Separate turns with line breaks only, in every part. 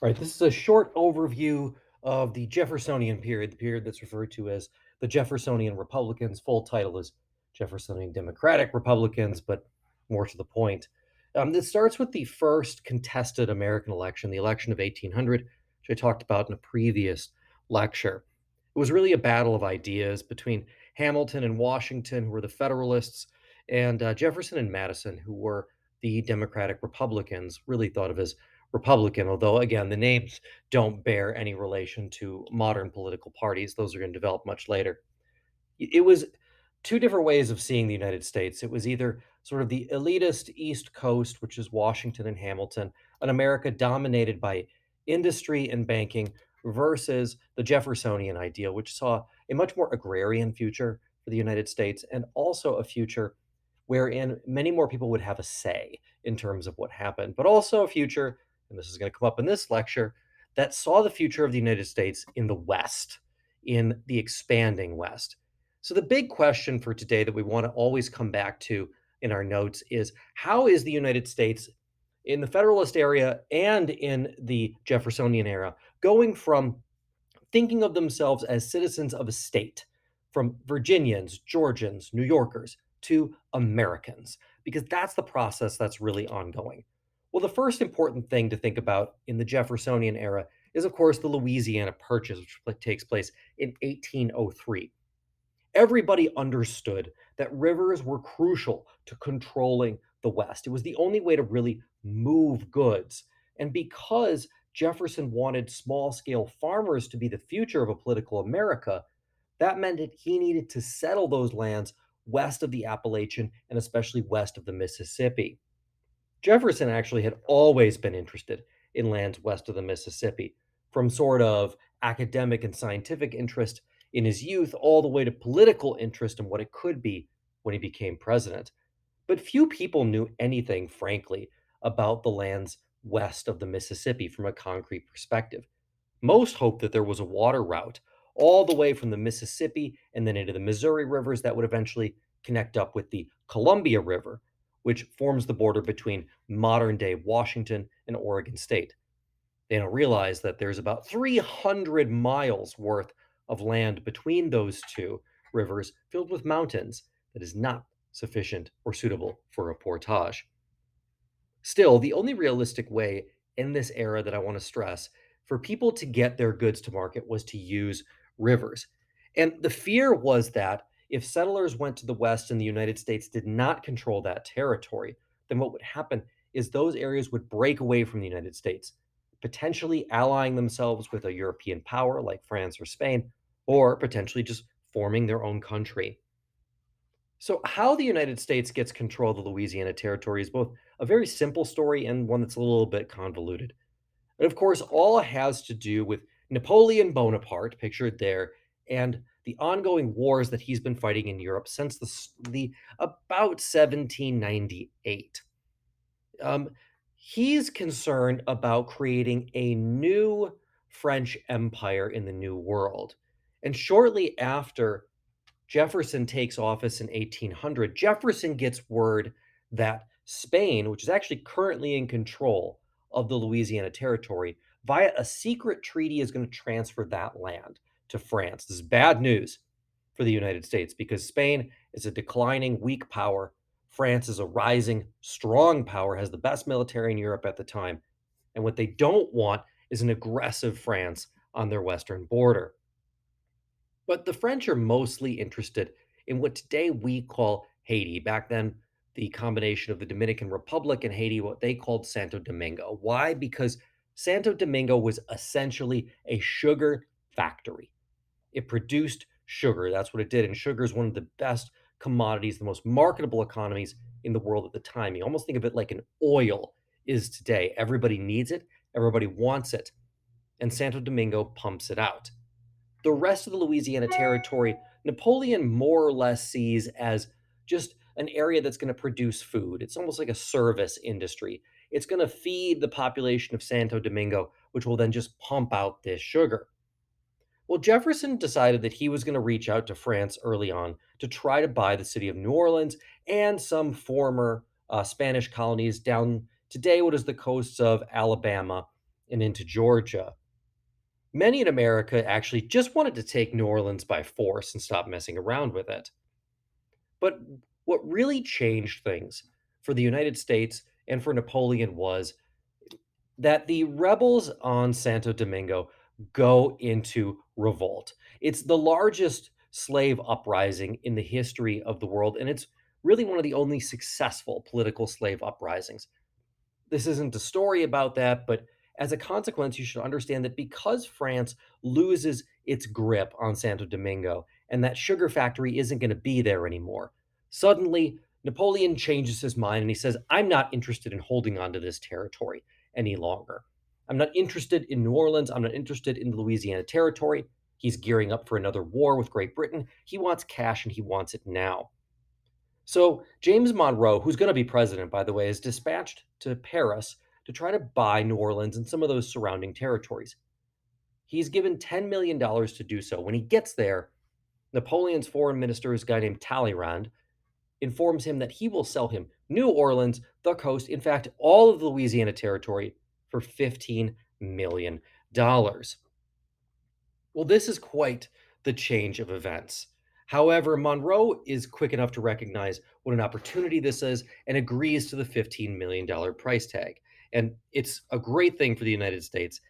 All right, this is a short overview of the Jeffersonian period, the period that's referred to as the Jeffersonian Republicans. Full title is Jeffersonian Democratic Republicans, but more to the point. This starts with the first contested American election, the election of 1800, which I talked about in a previous lecture. It was really a battle of ideas between Hamilton and Washington, who were the Federalists, and Jefferson and Madison, who were the Democratic Republicans, really thought of as Republican, although again, the names don't bear any relation to modern political parties. Those are going to develop much later. It was two different ways of seeing the United States. It was either sort of the elitist East Coast, which is Washington and Hamilton, an America dominated by industry and banking, versus the Jeffersonian ideal, which saw a much more agrarian future for the United States and also a future wherein many more people would have a say in terms of what happened, but also a future, and this is going to come up in this lecture, that saw the future of the United States in the West, in the expanding West. So, the big question for today that we want to always come back to in our notes is how is the United States in the Federalist era and in the Jeffersonian era going from thinking of themselves as citizens of a state, from Virginians, Georgians, New Yorkers, to Americans, because that's the process that's really ongoing. Well, the first important thing to think about in the Jeffersonian era is, of course, the Louisiana Purchase, which takes place in 1803. Everybody understood that rivers were crucial to controlling the West. It was the only way to really move goods. And because Jefferson wanted small scale farmers to be the future of a political America, that meant that he needed to settle those lands west of the Appalachian and especially west of the Mississippi. Jefferson actually had always been interested in lands west of the Mississippi, from sort of academic and scientific interest in his youth all the way to political interest in what it could be when he became president. But few people knew anything, frankly, about the lands west of the Mississippi from a concrete perspective. Most hoped that there was a water route all the way from the Mississippi and then into the Missouri rivers that would eventually connect up with the Columbia River, which forms the border between modern day Washington and Oregon State. They don't realize that there's about 300 miles worth of land between those two rivers filled with mountains that is not sufficient or suitable for a portage. Still, the only realistic way in this era that I want to stress for people to get their goods to market was to use rivers. And the fear was that if settlers went to the West and the United States did not control that territory, then what would happen is those areas would break away from the United States, potentially allying themselves with a European power like France or Spain, or potentially just forming their own country. So, how the United States gets control of the Louisiana Territory is both a very simple story and one that's a little bit convoluted. And of course, all has to do with Napoleon Bonaparte, pictured there, and the ongoing wars that he's been fighting in Europe since the about 1798. Um, he's concerned about creating a new French empire in the New World. And shortly after Jefferson takes office in 1800, Jefferson gets word that Spain, which is actually currently in control of the Louisiana Territory, via a secret treaty is going to transfer that land to France. This is bad news for the United States because Spain is a declining, weak power. France is a rising, strong power, has the best military in Europe at the time. And what they don't want is an aggressive France on their western border. But the French are mostly interested in what today we call Haiti. Back then, the combination of the Dominican Republic and Haiti, what they called Santo Domingo. Why? Because Santo Domingo was essentially a sugar factory. It produced sugar. That's what it did. And sugar is one of the best commodities, the most marketable economies in the world at the time. You almost think of it like an oil is today. Everybody needs it, everybody wants it, and Santo Domingo pumps it out. The rest of the Louisiana Territory, Napoleon more or less sees as just an area that's going to produce food. It's almost like a service industry. It's going to feed the population of Santo Domingo, which will then just pump out this sugar. Well, Jefferson decided that he was going to reach out to France early on to try to buy the city of New Orleans and some former Spanish colonies down today, what is the coasts of Alabama and into Georgia. Many in America actually just wanted to take New Orleans by force and stop messing around with it. But what really changed things for the United States and for Napoleon was that the rebels on Santo Domingo go into revolt. It's the largest slave uprising in the history of the world, and it's really one of the only successful political slave uprisings. This isn't a story about that, but as a consequence, you should understand that because France loses its grip on Santo Domingo and that sugar factory isn't going to be there anymore, suddenly Napoleon changes his mind and he says, I'm not interested in holding on to this territory any longer. I'm not interested in New Orleans. I'm not interested in the Louisiana Territory. He's gearing up for another war with Great Britain. He wants cash and he wants it now. So James Monroe, who's going to be president, by the way, is dispatched to Paris to try to buy New Orleans and some of those surrounding territories. He's given $10 million to do so. When he gets there, Napoleon's foreign minister, a guy named Talleyrand, informs him that he will sell him New Orleans, the coast, in fact, all of the Louisiana territory for $15 million. Well, this is quite the change of events. However, Monroe is quick enough to recognize what an opportunity this is and agrees to the $15 million price tag. And it's a great thing for the United States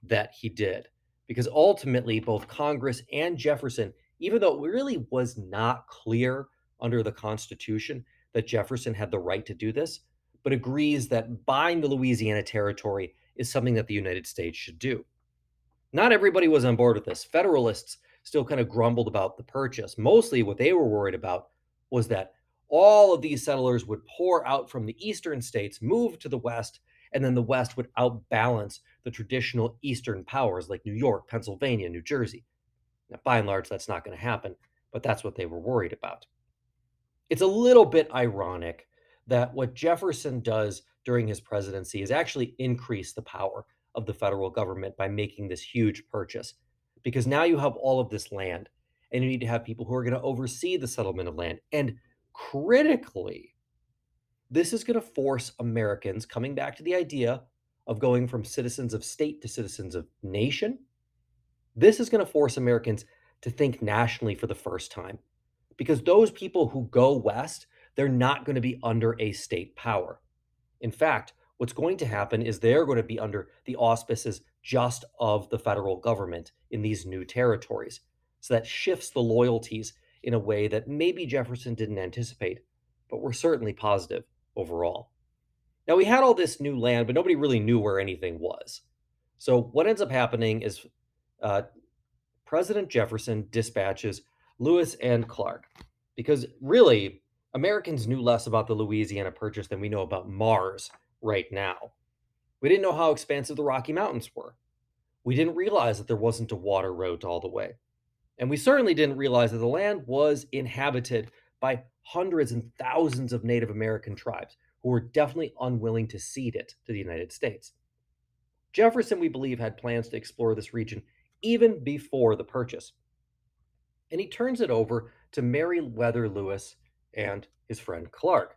that he did, because ultimately, both Congress and Jefferson, even though it really was not clear under the Constitution that Jefferson had the right to do this, but agrees that buying the Louisiana Territory is something that the United States should do. Not everybody was on board with this. Federalists still kind of grumbled about the purchase. Mostly what they were worried about was that all of these settlers would pour out from the eastern states, move to the west, and then the west would outbalance the traditional eastern powers like New York, Pennsylvania, New Jersey. Now, by and large, that's not going to happen, but that's what they were worried about. It's a little bit ironic that what Jefferson does during his presidency is actually increase the power of the federal government by making this huge purchase. Because now you have all of this land, and you need to have people who are going to oversee the settlement of land. And critically, this is going to force Americans coming back to the idea of going from citizens of state to citizens of nation. This is going to force Americans to think nationally for the first time, because those people who go west, they're not going to be under a state power. In fact, what's going to happen is they're going to be under the auspices just of the federal government in these new territories. So that shifts the loyalties in a way that maybe Jefferson didn't anticipate, but we're certainly positive overall. Now, we had all this new land, but nobody really knew where anything was. So, what ends up happening is uh, President Jefferson dispatches Lewis and Clark because really, Americans knew less about the Louisiana Purchase than we know about Mars right now. We didn't know how expansive the Rocky Mountains were. We didn't realize that there wasn't a water road all the way. And we certainly didn't realize that the land was inhabited by hundreds and thousands of Native American tribes who were definitely unwilling to cede it to the United States. Jefferson, we believe, had plans to explore this region even before the purchase. And he turns it over to Meriwether Lewis and his friend Clark.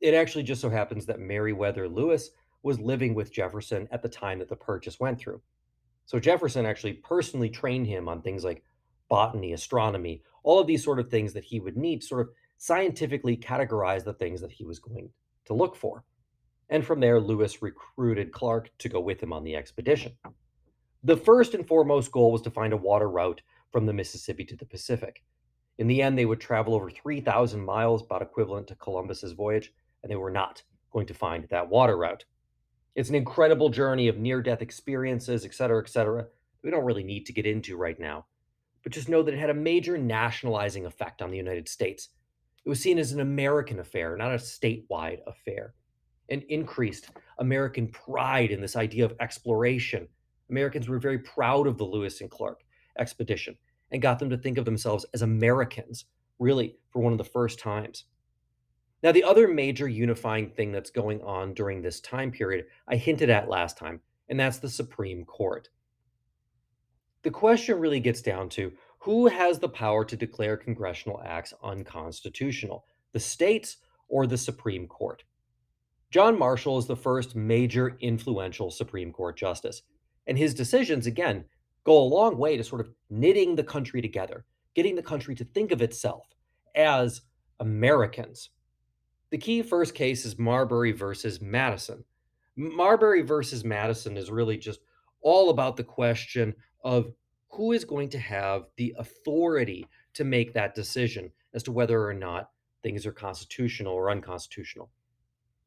It actually just so happens that Meriwether Lewis was living with Jefferson at the time that the purchase went through. So Jefferson actually personally trained him on things like botany, astronomy, all of these sort of things that he would need to sort of scientifically categorize the things that he was going to look for. And from there, Lewis recruited Clark to go with him on the expedition. The first and foremost goal was to find a water route from the Mississippi to the Pacific. In the end, they would travel over 3,000 miles, about equivalent to Columbus's voyage, and they were not going to find that water route. It's an incredible journey of near death experiences, et cetera, et cetera. We don't really need to get into right now, but just know that it had a major nationalizing effect on the United States. It was seen as an American affair, not a statewide affair, and increased American pride in this idea of exploration. Americans were very proud of the Lewis and Clark expedition and got them to think of themselves as Americans, really, for one of the first times. Now, the other major unifying thing that's going on during this time period, I hinted at last time, and that's the Supreme Court. The question really gets down to who has the power to declare congressional acts unconstitutional, the states or the Supreme Court? John Marshall is the first major influential Supreme Court justice. And his decisions, again, go a long way to sort of knitting the country together, getting the country to think of itself as Americans. The key first case is Marbury versus Madison. Marbury versus Madison is really just all about the question of who is going to have the authority to make that decision as to whether or not things are constitutional or unconstitutional.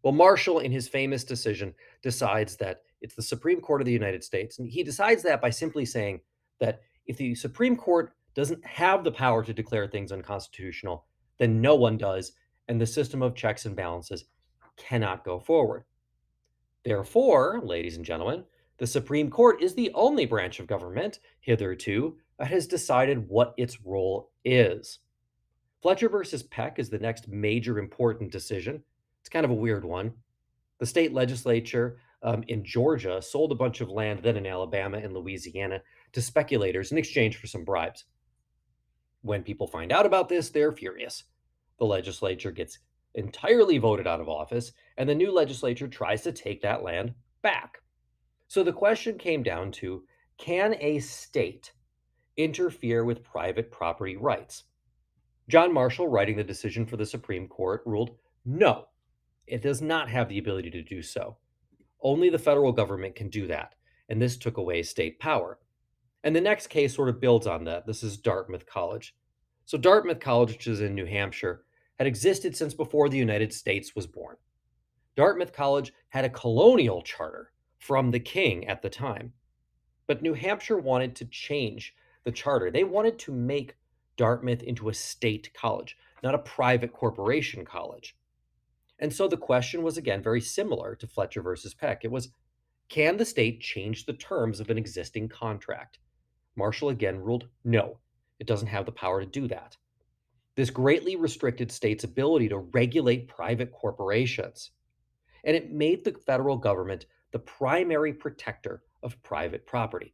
Well, Marshall, in his famous decision, decides that it's the Supreme Court of the United States. And he decides that by simply saying that if the Supreme Court doesn't have the power to declare things unconstitutional, then no one does. And the system of checks and balances cannot go forward. Therefore, ladies and gentlemen, the Supreme Court is the only branch of government hitherto that has decided what its role is. Fletcher versus Peck is the next major important decision. It's kind of a weird one. The state legislature in Georgia sold a bunch of land, then in Alabama and Louisiana, to speculators in exchange for some bribes. When people find out about this, they're furious. The legislature gets entirely voted out of office, and the new legislature tries to take that land back. So the question came down to, can a state interfere with private property rights? John Marshall, writing the decision for the Supreme Court, ruled no, it does not have the ability to do so. Only the federal government can do that, and this took away state power. And the next case sort of builds on that. This is Dartmouth College. So, Dartmouth College, which is in New Hampshire, had existed since before the United States was born. Dartmouth College had a colonial charter from the king at the time, but New Hampshire wanted to change the charter. They wanted to make Dartmouth into a state college, not a private corporation college. And so the question was again very similar to Fletcher versus Peck. It was, can the state change the terms of an existing contract? Marshall again ruled no, it doesn't have the power to do that. This greatly restricted states' ability to regulate private corporations, and it made the federal government the primary protector of private property.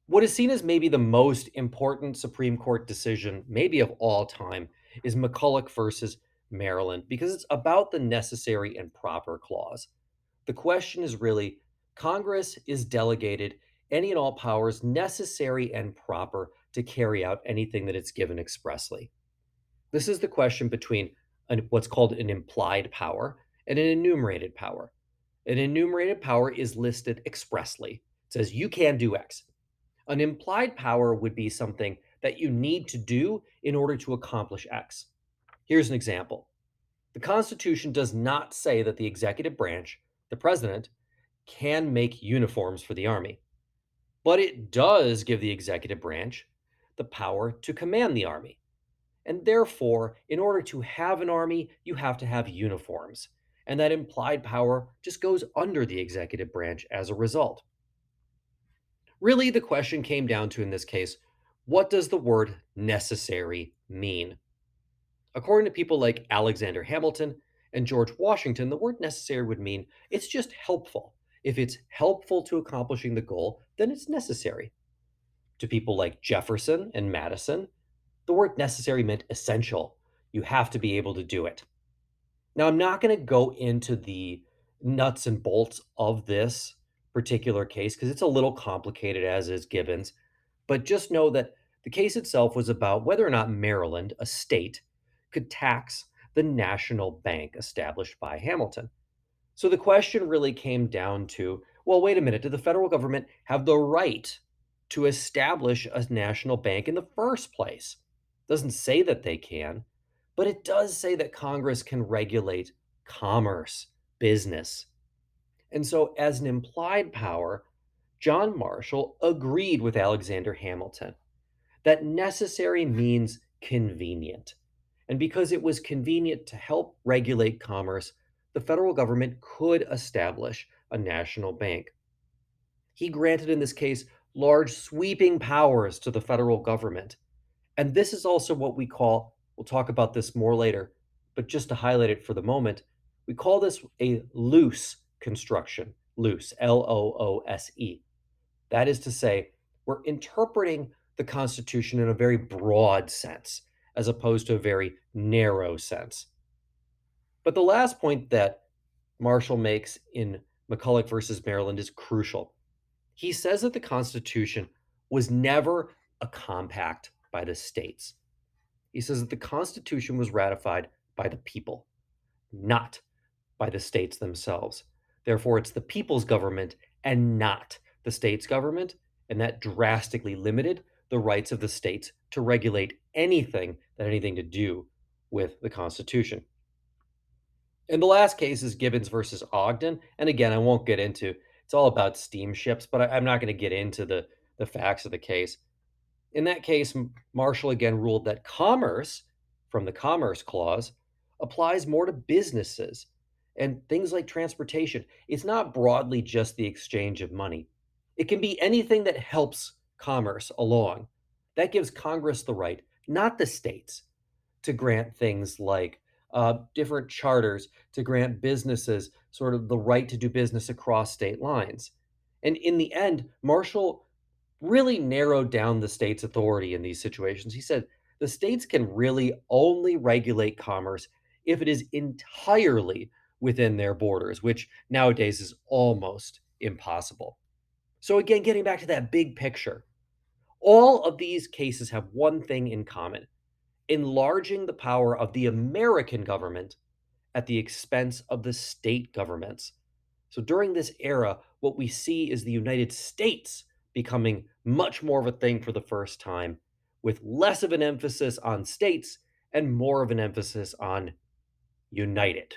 What is seen as maybe the most important Supreme Court decision, maybe of all time, is Mcculloch versus Maryland, because it's about the necessary and proper clause. The question is really, Congress is delegated any and all powers necessary and proper to carry out anything that it's given expressly. This is the question between what's called an implied power and an enumerated power. An enumerated power is listed expressly. It says you can do X. An implied power would be something that you need to do in order to accomplish X. Here's an example. The Constitution does not say that the executive branch, the president, can make uniforms for the army, but it does give the executive branch the power to command the army. And therefore, in order to have an army, you have to have uniforms. And that implied power just goes under the executive branch as a result. Really, the question came down to, in this case, what does the word necessary mean? According to people like Alexander Hamilton and George Washington, the word necessary would mean it's just helpful. If it's helpful to accomplishing the goal, then it's necessary. To people like Jefferson and Madison, the word necessary meant essential. You have to be able to do it. Now, I'm not going to go into the nuts and bolts of this particular case because it's a little complicated, as is Gibbons, but just know that the case itself was about whether or not Maryland, a state, could tax the national bank established by Hamilton. So the question really came down to, well, wait a minute, did the federal government have the right to establish a national bank in the first place? It doesn't say that they can, but it does say that Congress can regulate commerce, business. And so, as an implied power, John Marshall agreed with Alexander Hamilton that necessary means convenient. And because it was convenient to help regulate commerce, the federal government could establish a national bank. He granted, in this case, large sweeping powers to the federal government. And this is also what we call, we'll talk about this more later, but just to highlight it for the moment, we call this a loose construction. Loose, Loose. That is to say, we're interpreting the Constitution in a very broad sense, as opposed to a very narrow sense. But the last point that Marshall makes in McCulloch versus Maryland is crucial. He says that the Constitution was never a compact by the states. He says that the Constitution was ratified by the people, not by the states themselves. Therefore, it's the people's government and not the state's government, and that drastically limited the rights of the states to regulate anything that had anything to do with the Constitution. And the last case is Gibbons versus Ogden. And again, I won't get into it's all about steamships, but I'm not going to get into the facts of the case. In that case, Marshall again ruled that commerce, from the Commerce Clause, applies more to businesses and things like transportation. It's not broadly just the exchange of money, it can be anything that helps commerce along. That gives Congress the right, not the states, to grant things like different charters, to grant businesses sort of the right to do business across state lines. And in the end, Marshall really narrowed down the state's authority in these situations. He said the states can really only regulate commerce if it is entirely within their borders, which nowadays is almost impossible. So, again, getting back to that big picture, all of these cases have one thing in common: enlarging the power of the American government at the expense of the state governments. So during this era, what we see is the United States becoming much more of a thing for the first time, with less of an emphasis on states and more of an emphasis on united.